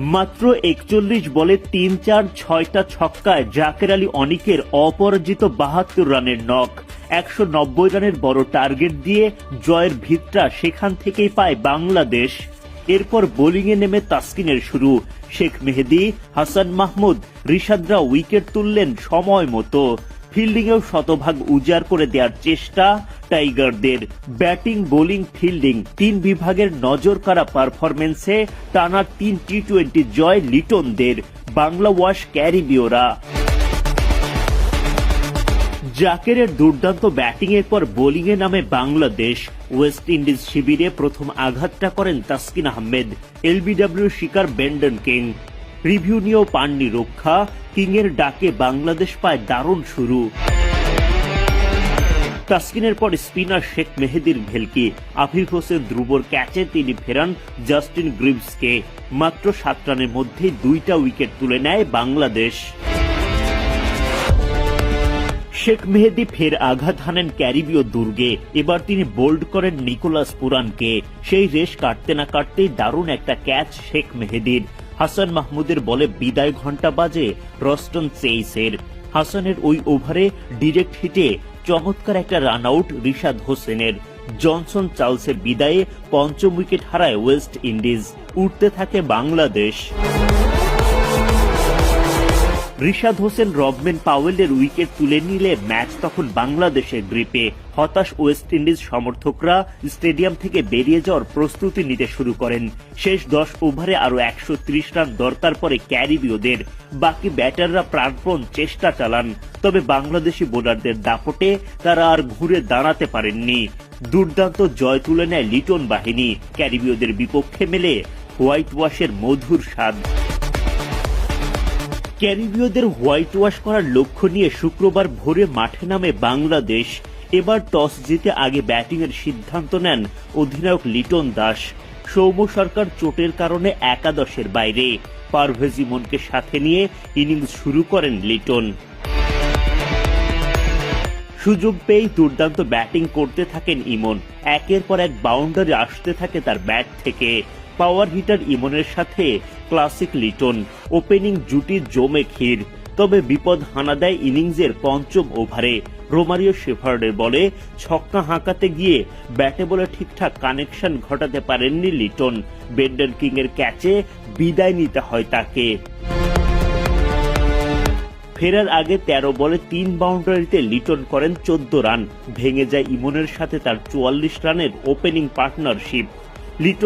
মাত্র ৪১ বলে ৩-৪-৬টা ছক্কায় জাকের আলী অনিকের অপরাজিত ৭২ রানের নক। ১৯০ রানের বড় টার্গেট দিয়ে জয়ের ভিতটা সেখান থেকেই পায় বাংলাদেশ। এরপর বোলিংয়ে নেমে তাসকিনের শুরু। শেখ মেহেদী, হাসান মাহমুদ, রিশাদরা উইকেট তুললেন সময় মতো। ফিল্ডিংয়েও শতভাগ উজাড় করে দেওয়ার চেষ্টা টাইগারদের। ব্যাটিং, বোলিং, ফিল্ডিং ৩ বিভাগের নজর কাড়া পারফরমেন্সে টানা ৩ টি-২০ জয় লিটনদের। বাংলা ওয়াশ ক্যারিবীয়রা। জাকেরের দুর্দান্ত ব্যাটিংয়ের পর বোলিংয়ে নামে বাংলাদেশ। ওয়েস্ট ইন্ডিজ শিবিরে প্রথম আঘাতটা করেন তাসকিন আহমেদ। এলবিডব্লিউ শিকার ব্রেন্ডন কিং। রিভিউ নিয়েও পাননি রক্ষা। কিংয়ের ডাকে বাংলাদেশ পায় দারুণ শুরু। তাসকিনের পর স্পিনার শেখ মেহেদীর ভেলকি। আফিফ হোসেন ধ্রুবর ক্যাচে তিনি ফেরান জাস্টিন গ্রিভসকে। মাত্র ৭ রানের মধ্যে ২টা উইকেট তুলে নেয় বাংলাদেশ। শেখ মেহেদী ফের আঘাত হানেন ক্যারিবীয় দুর্গে। এবার তিনি বোল্ড করেন নিকোলাস পুরানকে। সেই রেশ কাটতে না কাটতেই দারুণ একটা ক্যাচ শেখ মেহেদীর। হাসান মাহমুদের বলে বিদায় ঘণ্টা বাজে রস্টন চেইসের। হাসানের ওই ওভারে ডিরেক্ট হিটে চমৎকার একটা রান আউট রিশাদ হোসেনের। জনসন চার্লসের বিদায়ে পঞ্চম উইকেট হারায় ওয়েস্ট ইন্ডিজ। উঠতে থাকে বাংলাদেশ। রিশাদ হোসেন রবম্যান পাওয়েলের উইকেট তুলে নিলে ম্যাচ তখন বাংলাদেশের গ্রিপে। হতাশ ওয়েস্ট ইন্ডিজ সমর্থকরা স্টেডিয়াম থেকে বেরিয়ে যাওয়ার প্রস্তুতি নিতে শুরু করেন। শেষ 10 ওভারে আরো ১৩০ রান দরকার পড়ে ক্যারিবীয়দের। বাকি ব্যাটাররা প্রাণপণ চেষ্টা চালান, তবে বাংলাদেশি বোলারদের দাপটে তারা আর ঘুরে দাঁড়াতে পারেননি। দুর্দান্ত জয় তুলে নেয় লিটন বাহিনী। ক্যারিবীয়দের বিপক্ষে মেলে হোয়াইট ওয়াশের মধুর স্বাদ। ক্যারিবীয়দের হোয়াইট ওয়াশ করার লক্ষ্য নিয়ে শুক্রবার ভোরে মাঠে নামে বাংলাদেশ। এবার টস জিতে আগে ব্যাটিংয়ের সিদ্ধান্ত নেন অধিনায়ক লিটন দাস। সৌম্য সরকার চোটের কারণে একাদশের বাইরে। পারভেজ ইমনকে সাথে নিয়ে ইনিংস শুরু করেন লিটন। সুযোগ পেয়েই দুর্দান্ত ব্যাটিং করতে থাকেন ইমন। একের পর এক বাউন্ডারি আসতে থাকে তার ব্যাট থেকে। পাওয়ার হিটার ইমনের সাথে ক্লাসিক লিটন। ওপেনিং জুটি জমে ক্ষীর। তবে বিপদ হানা দেয় ইনিংসের পঞ্চম ওভারে। রোমারিও শেফার্ডের বলে ছক্কা হাঁকাতে গিয়ে ব্যাটে বলে ঠিকঠাক কানেকশন ঘটাতে পারেননি লিটন। ব্রেন্ডন কিং এর ক্যাচে বিদায় নিতে হয় তাকে। ফেরার আগে ১৩ বলে ৩ বাউন্ডারিতে লিটন করেন ১৪ রান। ভেঙে যায় ইমনের সাথে তার ৪৪ রানের ওপেনিং পার্টনারশিপ। লিটন